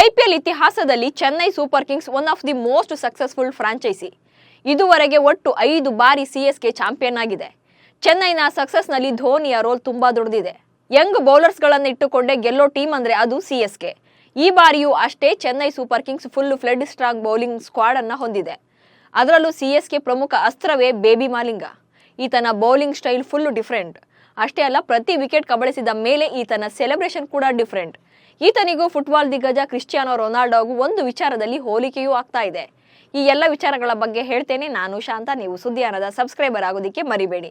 IPL ಇತಿಹಾಸದಲ್ಲಿ Chennai super kings one of the most successful franchise. ಇದುವರೆಗೆ ಒಟ್ಟು 5 ಬಾರಿ ಸಿಎಸ್ಕೆ ಚಾಂಪಿಯನ್ ಆಗಿದೆ. ಚೆನ್ನೈನ ಸಕ್ಸಸ್ನಲ್ಲಿ ಧೋನಿಯ ರೋಲ್ ತುಂಬಾ ದೊಡ್ಡದಿದೆ. ಯಂಗ್ ಬೌಲರ್ಸ್ಗಳನ್ನು ಇಟ್ಟುಕೊಂಡೇ ಗೆಲ್ಲೋ ಟೀಮ್ ಅಂದ್ರೆ ಅದು ಸಿಎಸ್ಕೆ. ಈ ಬಾರಿಯೂ ಅಷ್ಟೇ Chennai super Kings full ಫ್ಲೆಡ್ strong bowling squad ಅನ್ನ ಹೊಂದಿದೆ. ಅದರಲ್ಲೂ ಸಿಎಸ್ಕೆ ಪ್ರಮುಖ ಅಸ್ತ್ರವೇ ಬೇಬಿ ಮಾಲಿಂಗ. ಈತನ ಬೌಲಿಂಗ್ ಸ್ಟೈಲ್ ಫುಲ್ ಡಿಫರೆಂಟ್. ಅಷ್ಟೇ ಅಲ್ಲ, ಪ್ರತಿ ವಿಕೆಟ್ ಕಬಳಿಸಿದ ಮೇಲೆ ಈತನ ಸೆಲೆಬ್ರೇಷನ್ ಕೂಡ ಡಿಫರೆಂಟ್. ಈತನಿಗೂ ಫುಟ್ಬಾಲ್ ದಿಗ್ಗಜ ಕ್ರಿಸ್ಟಿಯಾನೋ ರೊನಾಲ್ಡೋಗೂ ಒಂದು ವಿಚಾರದಲ್ಲಿ ಹೋಲಿಕೆಯೂ ಆಗ್ತಾ ಇದೆ. ಈ ಎಲ್ಲ ವಿಚಾರಗಳ ಬಗ್ಗೆ ಹೇಳ್ತೇನೆ. ನಾನು ಶಾಂತ. ನೀವು ಸುದ್ದಿಯಾನದ ಸಬ್ಸ್ಕ್ರೈಬರ್ ಆಗೋದಕ್ಕೆ ಮರಿಬೇಡಿ.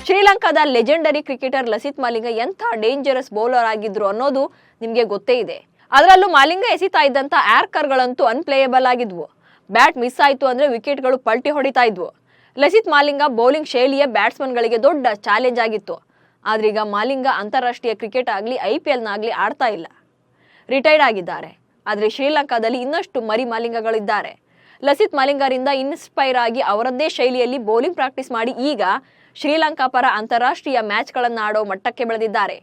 ಶ್ರೀಲಂಕಾದ ಲೆಜೆಂಡರಿ ಕ್ರಿಕೆಟರ್ ಲಸಿತ್ ಮಾಲಿಂಗ ಎಂಥ ಡೇಂಜರಸ್ ಬೌಲರ್ ಆಗಿದ್ರು ಅನ್ನೋದು ನಿಮಗೆ ಗೊತ್ತೇ ಇದೆ. ಅದರಲ್ಲೂ ಮಾಲಿಂಗ ಎಸಿತಾ ಇದ್ದಂತ ಆರ್ಕರ್ಗಳಂತೂ ಅನ್ಪ್ಲೇಯಬಲ್ ಆಗಿದ್ವು. ಬ್ಯಾಟ್ ಮಿಸ್ ಆಯ್ತು ಅಂದ್ರೆ ವಿಕೆಟ್ಗಳು ಪಲ್ಟಿ ಹೊಡಿತಾ ಇದ್ವು. ಲಸಿತ್ ಮಾಲಿಂಗ ಬೌಲಿಂಗ್ ಶೈಲಿಯ ಬ್ಯಾಟ್ಸ್ಮನ್ಗಳಿಗೆ ದೊಡ್ಡ ಚಾಲೆಂಜ್ ಆಗಿತ್ತು. ಆದ್ರೀಗ ಮಾಲಿಂಗ ಅಂತಾರಾಷ್ಟ್ರೀಯ ಕ್ರಿಕೆಟ್ ಆಗಲಿ ಐಪಿಎಲ್ನಾಗ್ಲಿ ಆಡ್ತಾ ಇಲ್ಲ, ರಿಟೈರ್ಡ್ ಆಗಿದ್ದಾರೆ. ಆದರೆ ಶ್ರೀಲಂಕಾದಲ್ಲಿ ಇನ್ನಷ್ಟು ಮರಿ ಮಾಲಿಂಗಗಳಿದ್ದಾರೆ. ಲಸಿತ್ ಮಾಲಿಂಗರಿಂದ ಇನ್ಸ್ಪೈರ್ ಆಗಿ ಅವರದ್ದೇ ಶೈಲಿಯಲ್ಲಿ ಬೌಲಿಂಗ್ ಪ್ರಾಕ್ಟೀಸ್ ಮಾಡಿ ಈಗ ಶ್ರೀಲಂಕಾ ಪರ ಅಂತಾರಾಷ್ಟ್ರೀಯ ಮ್ಯಾಚ್ಗಳನ್ನು ಆಡೋ ಮಟ್ಟಕ್ಕೆ ಬೆಳೆದಿದ್ದಾರೆ.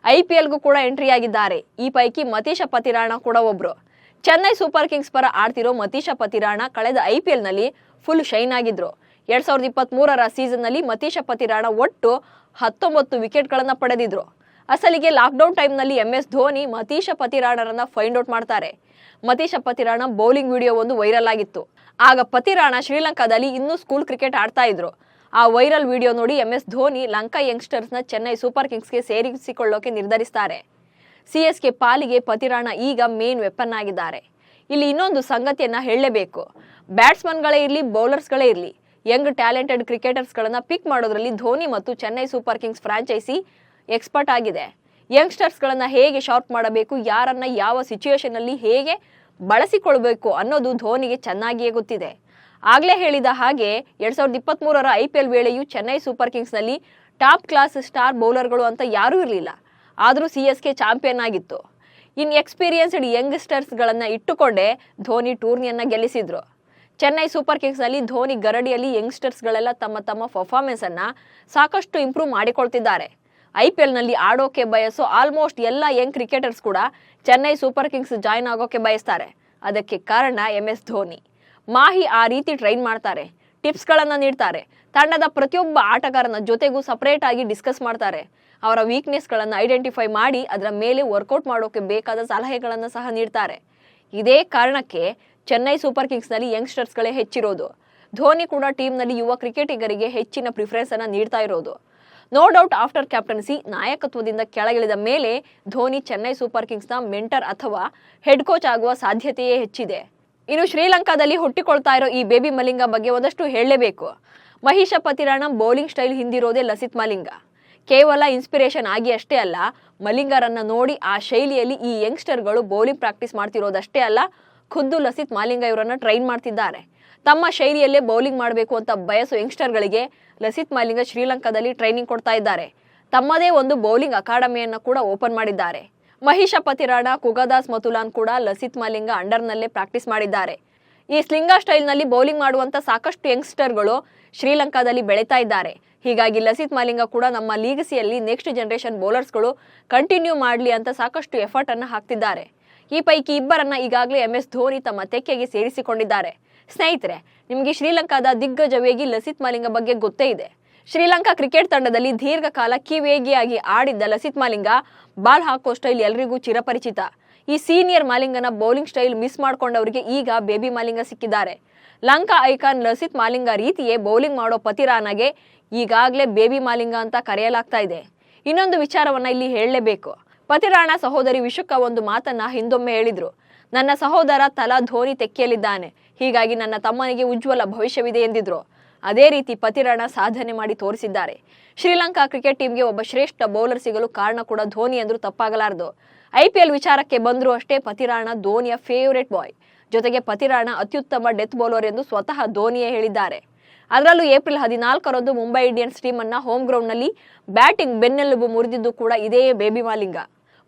ಐಪಿಎಲ್ಗೂ ಕೂಡ ಎಂಟ್ರಿ ಆಗಿದ್ದಾರೆ. ಈ ಪೈಕಿ ಮತೀಶ ಪತಿರಾಣ ಕೂಡ ಒಬ್ರು. ಚೆನ್ನೈ ಸೂಪರ್ ಕಿಂಗ್ಸ್ ಪರ ಆಡ್ತಿರೋ ಮತೀಶ ಪತಿರಾಣ ಕಳೆದ ಐಪಿಎಲ್ನಲ್ಲಿ ಫುಲ್ ಶೈನ್ ಆಗಿದ್ರು. 2023ರ ಸೀಸನ್ನಲ್ಲಿ ಮತೀಶ ಪತಿರಾಣ ಒಟ್ಟು 19 ವಿಕೆಟ್ಗಳನ್ನು ಪಡೆದಿದ್ರು. ಅಸಲಿಗೆ ಲಾಕ್ಡೌನ್ ಟೈಮ್ನಲ್ಲಿ MS ಧೋನಿ ಮತೀಶ ಪತಿರಾಣರನ್ನ ಫೈಂಡ್ ಔಟ್ ಮಾಡ್ತಾರೆ. ಮತೀಶ ಪತಿರಾಣ ಬೌಲಿಂಗ್ ವಿಡಿಯೋ ಒಂದು ವೈರಲ್ ಆಗಿತ್ತು. ಆಗ ಪತಿರಾಣ ಶ್ರೀಲಂಕಾದಲ್ಲಿ ಇನ್ನೂ ಸ್ಕೂಲ್ ಕ್ರಿಕೆಟ್ ಆಡ್ತಾ ಇದ್ರು. ಆ ವೈರಲ್ ವಿಡಿಯೋ ನೋಡಿ MS ಧೋನಿ ಲಂಕಾ ಯಂಗ್ಸ್ಟರ್ಸ್ನ ಚೆನ್ನೈ ಸೂಪರ್ ಕಿಂಗ್ಸ್ಗೆ ಸೇರಿಸಿಕೊಳ್ಳೋಕೆ ನಿರ್ಧರಿಸ್ತಾರೆ. ಸಿಎಸ್ಕೆ ಪಾಲಿಗೆ ಪತಿರಾಣ ಈಗ ಮೇನ್ ವೆಪನ್ ಆಗಿದ್ದಾರೆ. ಇಲ್ಲಿ ಇನ್ನೊಂದು ಸಂಗತಿಯನ್ನ ಹೇಳಲೇಬೇಕು. ಬ್ಯಾಟ್ಸ್ಮನ್ಗಳೇ ಇರಲಿ, ಬೌಲರ್ಸ್ಗಳೇ ಇರಲಿ, ಯಂಗ್ ಟ್ಯಾಲೆಂಟೆಡ್ ಕ್ರಿಕೆಟರ್ಸ್ಗಳನ್ನ ಪಿಕ್ ಮಾಡೋದ್ರಲ್ಲಿ ಧೋನಿ ಮತ್ತು Chennai super kings franchise expert ಆಗಿದೆ. ಯಂಗ್ಸ್ಟರ್ಸ್ಗಳನ್ನ ಹೇಗೆ ಶಾರ್ಪ್ ಮಾಡಬೇಕು, ಯಾರನ್ನ ಯಾವ ಸಿಚುಯೇಷನ್ ಅಲ್ಲಿ ಹೇಗೆ ಬಳಸಿಕೊಳ್ಬೇಕು ಅನ್ನೋದು ಧೋನಿಗೆ ಚೆನ್ನಾಗಿಯೇ ಗೊತ್ತಿದೆ. ಆಗ್ಲೇ ಹೇಳಿದ ಹಾಗೆ 2023ರ ಐಪಿಎಲ್ ವೇಳೆಯೂ ಚೆನ್ನೈ ಸೂಪರ್ ಕಿಂಗ್ಸ್ನಲ್ಲಿ ಟಾಪ್ ಕ್ಲಾಸ್ ಸ್ಟಾರ್ ಬೌಲರ್ಗಳು ಅಂತ ಯಾರೂ ಇರಲಿಲ್ಲ. ಆದರೂ ಸಿಎಸ್ಕೆ ಚಾಂಪಿಯನ್ ಆಗಿತ್ತು. ಎಕ್ಸ್ಪೀರಿಯನ್ಸ್ಡ್ ಯಂಗ್ಸ್ಟರ್ಸ್ಗಳನ್ನ ಇಟ್ಟುಕೊಂಡೇ ಧೋನಿ ಟೂರ್ನಿಯನ್ನ ಗೆಲ್ಲಿಸಿದ್ರು. ಚೆನ್ನೈ ಸೂಪರ್ ಕಿಂಗ್ಸ್ನಲ್ಲಿ ಧೋನಿ ಗರಡಿಯಲ್ಲಿ ಯಂಗ್ಸ್ಟರ್ಸ್ಗಳೆಲ್ಲ ತಮ್ಮ ಪರ್ಫಾರ್ಮೆನ್ಸ್ ಅನ್ನ ಸಾಕಷ್ಟು ಇಂಪ್ರೂವ್ ಮಾಡಿಕೊಳ್ತಿದ್ದಾರೆ. ಐಪಿಎಲ್ನಲ್ಲಿ ಆಡೋಕೆ ಬಯಸೋ ಆಲ್ಮೋಸ್ಟ್ ಎಲ್ಲ ಯಂಗ್ ಕ್ರಿಕೆಟರ್ಸ್ ಕೂಡ ಚೆನ್ನೈ ಸೂಪರ್ ಕಿಂಗ್ಸ್ ಜಾಯ್ನ್ ಆಗೋಕೆ ಬಯಸ್ತಾರೆ. ಅದಕ್ಕೆ ಕಾರಣ MS ಧೋನಿ. ಮಾಹಿ ಆ ರೀತಿ ಟ್ರೈನ್ ಮಾಡ್ತಾರೆ, ಟಿಪ್ಸ್ಗಳನ್ನು ನೀಡ್ತಾರೆ. ತಂಡದ ಪ್ರತಿಯೊಬ್ಬ ಆಟಗಾರನ ಜೊತೆಗೂ ಸಪರೇಟ್ ಆಗಿ ಡಿಸ್ಕಸ್ ಮಾಡ್ತಾರೆ. ಅವರ ವೀಕ್ನೆಸ್ಗಳನ್ನು ಐಡೆಂಟಿಫೈ ಮಾಡಿ ಅದರ ಮೇಲೆ ವರ್ಕೌಟ್ ಮಾಡೋಕೆ ಬೇಕಾದ ಸಲಹೆಗಳನ್ನು ಸಹ ನೀಡ್ತಾರೆ. ಇದೇ ಕಾರಣಕ್ಕೆ ಚೆನ್ನೈ ಸೂಪರ್ ಕಿಂಗ್ಸ್ನಲ್ಲಿ ಯಂಗ್ಸ್ಟರ್ಸ್ಗಳೇ ಹೆಚ್ಚಿರೋದು. ಧೋನಿ ಕೂಡ ಟೀಮ್ನಲ್ಲಿ ಯುವ ಕ್ರಿಕೆಟಿಗರಿಗೆ ಹೆಚ್ಚಿನ ಪ್ರಿಫರೆನ್ಸ್ ಅನ್ನು ನೀಡ್ತಾ ಇರೋದು. ನೋ ಡೌಟ್ ಆಫ್ಟರ್ ಕ್ಯಾಪ್ಟನ್ಸಿ ನಾಯಕತ್ವದಿಂದ ಕೆಳಗಿಳಿದ ಮೇಲೆ ಧೋನಿ ಚೆನ್ನೈ ಸೂಪರ್ ಕಿಂಗ್ಸ್ನ ಮೆಂಟರ್ ಅಥವಾ ಹೆಡ್ ಕೋಚ್ ಆಗುವ ಸಾಧ್ಯತೆಯೇ ಹೆಚ್ಚಿದೆ. ಇನ್ನು ಶ್ರೀಲಂಕಾದಲ್ಲಿ ಹುಟ್ಟಿಕೊಳ್ತಾ ಇರೋ ಈ ಬೇಬಿ ಮಲಿಂಗ ಬಗ್ಗೆ ಒಂದಷ್ಟು ಹೇಳಲೇಬೇಕು. ಮಹೀಶ ಪತಿರಾಣ ಬೌಲಿಂಗ್ ಸ್ಟೈಲ್ ಹಿಂದಿರೋದೇ ಲಸಿತ್ ಮಾಲಿಂಗ. ಕೇವಲ ಇನ್ಸ್ಪಿರೇಷನ್ ಆಗಿ ಅಷ್ಟೇ ಅಲ್ಲ, ಮಲಿಂಗರನ್ನ ನೋಡಿ ಆ ಶೈಲಿಯಲ್ಲಿ ಈ ಯಂಗ್ಸ್ಟರ್ಗಳು ಬೌಲಿಂಗ್ ಪ್ರಾಕ್ಟೀಸ್ ಮಾಡ್ತಿರೋದಷ್ಟೇ ಅಲ್ಲ, ಖುದ್ದು ಲಸಿತ್ ಮಾಲಿಂಗ ಇವರನ್ನ ಟ್ರೈನ್ ಮಾಡ್ತಿದ್ದಾರೆ. ತಮ್ಮ ಶೈಲಿಯಲ್ಲೇ ಬೌಲಿಂಗ್ ಮಾಡಬೇಕು ಅಂತ ಬಯಸೋ ಯಂಗ್ಸ್ಟರ್ಗಳಿಗೆ ಲಸಿತ್ ಮಾಲಿಂಗ ಶ್ರೀಲಂಕಾದಲ್ಲಿ ಟ್ರೈನಿಂಗ್ ಕೊಡ್ತಾ ಇದ್ದಾರೆ. ತಮ್ಮದೇ ಒಂದು ಬೌಲಿಂಗ್ ಅಕಾಡೆಮಿಯನ್ನ ಕೂಡ ಓಪನ್ ಮಾಡಿದ್ದಾರೆ. ಮಹೀಶ ಪತಿರಾಣ, ಕುಗದಾಸ್ ಮತುಲಾನ್ ಕೂಡ ಲಸಿತ್ ಮಾಲಿಂಗ ಅಂಡರ್ನಲ್ಲೇ ಪ್ರಾಕ್ಟೀಸ್ ಮಾಡಿದ್ದಾರೆ. ಈ ಸ್ಲಿಂಗಾ ಸ್ಟೈಲ್ನಲ್ಲಿ ಬೌಲಿಂಗ್ ಮಾಡುವಂತ ಸಾಕಷ್ಟು ಯಂಗ್ಸ್ಟರ್ಗಳು ಶ್ರೀಲಂಕಾದಲ್ಲಿ ಬೆಳೀತಾ ಇದ್ದಾರೆ. ಹೀಗಾಗಿ ಲಸಿತ್ ಮಾಲಿಂಗ ಕೂಡ ನಮ್ಮ ಲೀಗಸಿಯಲ್ಲಿ ನೆಕ್ಸ್ಟ್ ಜನರೇಷನ್ ಬೌಲರ್ಸ್ಗಳು ಕಂಟಿನ್ಯೂ ಮಾಡಲಿ ಅಂತ ಸಾಕಷ್ಟು ಎಫರ್ಟ್ ಅನ್ನು ಹಾಕ್ತಿದ್ದಾರೆ. ಈ ಪೈಕಿ ಇಬ್ಬರನ್ನ ಈಗಾಗಲೇ MS ಧೋನಿ ತಮ್ಮ ತೆಕ್ಕೆಗೆ ಸೇರಿಸಿಕೊಂಡಿದ್ದಾರೆ. ಸ್ನೇಹಿತರೆ, ನಿಮಗೆ ಶ್ರೀಲಂಕಾದ ದಿಗ್ಗಜ ವೇಗಿ ಲಸಿತ್ ಮಾಲಿಂಗ ಬಗ್ಗೆ ಗೊತ್ತೇ ಇದೆ. ಶ್ರೀಲಂಕಾ ಕ್ರಿಕೆಟ್ ತಂಡದಲ್ಲಿ ದೀರ್ಘಕಾಲ ವೇಗಿಯಾಗಿ ಆಡಿದ್ದ ಲಸಿತ್ ಮಾಲಿಂಗ ಬಾಲ್ ಹಾಕೋ ಸ್ಟೈಲ್ ಎಲ್ರಿಗೂ ಚಿರಪರಿಚಿತ. ಈ ಸೀನಿಯರ್ ಮಾಲಿಂಗನ ಬೌಲಿಂಗ್ ಸ್ಟೈಲ್ ಮಿಸ್ ಮಾಡ್ಕೊಂಡವರಿಗೆ ಈಗ ಬೇಬಿ ಮಾಲಿಂಗ ಸಿಕ್ಕಿದ್ದಾರೆ. ಲಂಕಾ ಐಕಾನ್ ಲಸಿತ್ ಮಾಲಿಂಗ ರೀತಿಯೇ ಬೌಲಿಂಗ್ ಮಾಡೋ ಪತಿರಾಣಗೆ ಈಗಾಗಲೇ ಬೇಬಿ ಮಾಲಿಂಗ ಅಂತ ಕರೆಯಲಾಗ್ತಾ ಇದೆ. ಇನ್ನೊಂದು ವಿಚಾರವನ್ನ ಇಲ್ಲಿ ಹೇಳಲೇಬೇಕು. ಪತಿರಾಣ ಸಹೋದರಿ ವಿಶುಕಾ ಒಂದು ಮಾತನ್ನ ಹಿಂದೊಮ್ಮೆ ಹೇಳಿದ್ರು. ನನ್ನ ಸಹೋದರ ತಲಾ ಧೋನಿ ತೆಕ್ಕೆಯಲ್ಲಿದ್ದಾನೆ, ಹೀಗಾಗಿ ನನ್ನ ತಮ್ಮನಿಗೆ ಉಜ್ವಲ ಭವಿಷ್ಯವಿದೆ ಎಂದಿದ್ರು. ಅದೇ ರೀತಿ ಪತಿರಾಣ ಸಾಧನೆ ಮಾಡಿ ತೋರಿಸಿದ್ದಾರೆ. ಶ್ರೀಲಂಕಾ ಕ್ರಿಕೆಟ್ ಟೀಮ್ಗೆ ಒಬ್ಬ ಶ್ರೇಷ್ಠ ಬೌಲರ್ ಸಿಗಲು ಕಾರಣ ಕೂಡ ಧೋನಿ ಅಂದ್ರೂ ತಪ್ಪಾಗಲಾರದು. ಐಪಿಎಲ್ ವಿಚಾರಕ್ಕೆ ಬಂದರೂ ಅಷ್ಟೇ ಪತಿರಾಣ ಧೋನಿಯ ಫೇವರೇಟ್ ಬಾಯ್. ಜೊತೆಗೆ ಪತಿರಾಣ ಅತ್ಯುತ್ತಮ ಡೆತ್ ಬೌಲರ್ ಎಂದು ಸ್ವತಃ ಧೋನಿಯೇ ಹೇಳಿದ್ದಾರೆ. ಅದರಲ್ಲೂ ಏಪ್ರಿಲ್ 14ರಂದು ಮುಂಬೈ ಇಂಡಿಯನ್ಸ್ ಟೀಮ್ ಅನ್ನ ಹೋಮ್ ಗ್ರೌಂಡ್ ನಲ್ಲಿ ಬ್ಯಾಟಿಂಗ್ ಬೆನ್ನೆಲುಬು ಮುರಿದಿದ್ದು ಕೂಡ ಇದೇ ಬೇಬಿ ಮಾಲಿಂಗ.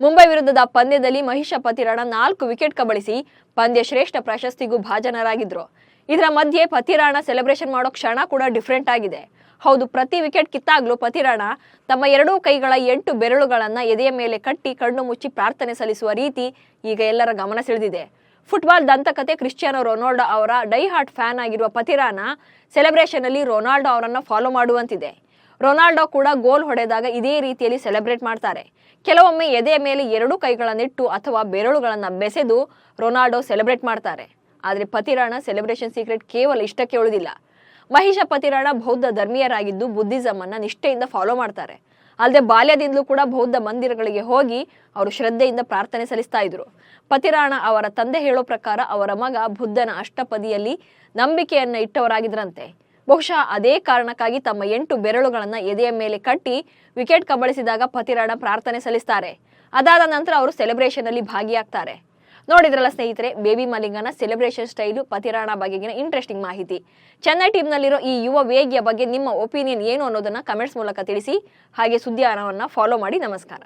ಮುಂಬೈ ವಿರುದ್ಧದ ಪಂದ್ಯದಲ್ಲಿ ಮಹೀಶ ಪತಿರಾಣ 4 ವಿಕೆಟ್ ಕಬಳಿಸಿ ಪಂದ್ಯ ಶ್ರೇಷ್ಠ ಪ್ರಶಸ್ತಿಗೂ ಭಾಜನರಾಗಿದ್ರು. ಇದರ ಮಧ್ಯೆ ಪತಿರಾಣ ಸೆಲೆಬ್ರೇಷನ್ ಮಾಡೋ ಕ್ಷಣ ಕೂಡ ಡಿಫರೆಂಟ್ ಆಗಿದೆ. ಹೌದು, ಪ್ರತಿ ವಿಕೆಟ್ ಕಿತ್ತಾಗ್ಲೂ ಪತಿರಾಣ ತಮ್ಮ ಎರಡೂ ಕೈಗಳ 8 ಬೆರಳುಗಳನ್ನ ಎದೆಯ ಮೇಲೆ ಕಟ್ಟಿ ಕಣ್ಣು ಮುಚ್ಚಿ ಪ್ರಾರ್ಥನೆ ಸಲ್ಲಿಸುವ ರೀತಿ ಈಗ ಎಲ್ಲರ ಗಮನ ಸೆಳೆದಿದೆ. ಫುಟ್ಬಾಲ್ ದಂತಕತೆ ಕ್ರಿಸ್ಟಿಯಾನೋ ರೊನಾಲ್ಡೋ ಅವರ ಡೈ ಹಾರ್ಟ್ ಫ್ಯಾನ್ ಆಗಿರುವ ಪತಿರಾಣ ಸೆಲೆಬ್ರೇಷನ್ ಅಲ್ಲಿ ರೊನಾಲ್ಡೋ ಅವರನ್ನ ಫಾಲೋ ಮಾಡುವಂತಿದೆ. ರೊನಾಲ್ಡೋ ಕೂಡ ಗೋಲ್ ಹೊಡೆದಾಗ ಇದೇ ರೀತಿಯಲ್ಲಿ ಸೆಲೆಬ್ರೇಟ್ ಮಾಡ್ತಾರೆ. ಕೆಲವೊಮ್ಮೆ ಎದೆಯ ಮೇಲೆ 2 ಕೈಗಳನ್ನಿಟ್ಟು ಅಥವಾ ಬೆರಳುಗಳನ್ನ ಬೆಸೆದು ರೊನಾಲ್ಡೋ ಸೆಲೆಬ್ರೇಟ್ ಮಾಡ್ತಾರೆ. ಆದ್ರೆ ಪತಿರಾಣ ಸೆಲೆಬ್ರೇಷನ್ ಸೀಕ್ರೆಟ್ ಕೇವಲ ಇಷ್ಟಕ್ಕೆ ಉಳಿದಿಲ್ಲ. ಮಹಿಷ ಪತಿರಾಣ ಬೌದ್ಧ ಧರ್ಮೀಯರಾಗಿದ್ದು ಬುದ್ಧಿಸಂ ಅನ್ನ ನಿಷ್ಠೆಯಿಂದ ಫಾಲೋ ಮಾಡ್ತಾರೆ. ಅಲ್ಲದೆ ಬಾಲ್ಯದಿಂದಲೂ ಕೂಡ ಬೌದ್ಧ ಮಂದಿರಗಳಿಗೆ ಹೋಗಿ ಅವರು ಶ್ರದ್ಧೆಯಿಂದ ಪ್ರಾರ್ಥನೆ ಸಲ್ಲಿಸ್ತಾ ಇದ್ರು. ಪತಿರಾಣ ಅವರ ತಂದೆ ಹೇಳೋ ಪ್ರಕಾರ ಅವರ ಮಗ ಬುದ್ಧನ ಅಷ್ಟಪದಿಯಲ್ಲಿ ನಂಬಿಕೆಯನ್ನ ಇಟ್ಟವರಾಗಿದ್ರಂತೆ. ಬಹುಶಃ ಅದೇ ಕಾರಣಕ್ಕಾಗಿ ತಮ್ಮ 8 ಬೆರಳುಗಳನ್ನ ಎದೆಯ ಮೇಲೆ ಕಟ್ಟಿ ವಿಕೆಟ್ ಕಬಳಿಸಿದಾಗ ಪತಿರಾಣ ಪ್ರಾರ್ಥನೆ ಸಲ್ಲಿಸ್ತಾರೆ. ಅದಾದ ನಂತರ ಅವರು ಸೆಲೆಬ್ರೇಷನ್ ಅಲ್ಲಿ ಭಾಗಿಯಾಗ್ತಾರೆ. ನೋಡಿದ್ರಲ್ಲ ಸ್ನೇಹಿತರೆ, ಬೇಬಿ ಮಲಿಂಗನ ಸೆಲೆಬ್ರೇಷನ್ ಸ್ಟೈಲು, ಪತಿರಾಣ ಬಗೆಗಿನ ಇಂಟ್ರೆಸ್ಟಿಂಗ್ ಮಾಹಿತಿ. ಚೆನ್ನೈ ಟೀಮ್ನಲ್ಲಿರೋ ಈ ಯುವ ವೇಗಿಯ ಬಗ್ಗೆ ನಿಮ್ಮ ಒಪಿನಿಯನ್ ಏನು ಅನ್ನೋದನ್ನ ಕಮೆಂಟ್ಸ್ ಮೂಲಕ ತಿಳಿಸಿ. ಹಾಗೆ ಸುದ್ದಿಯಾನವನ್ನ ಫಾಲೋ ಮಾಡಿ. ನಮಸ್ಕಾರ.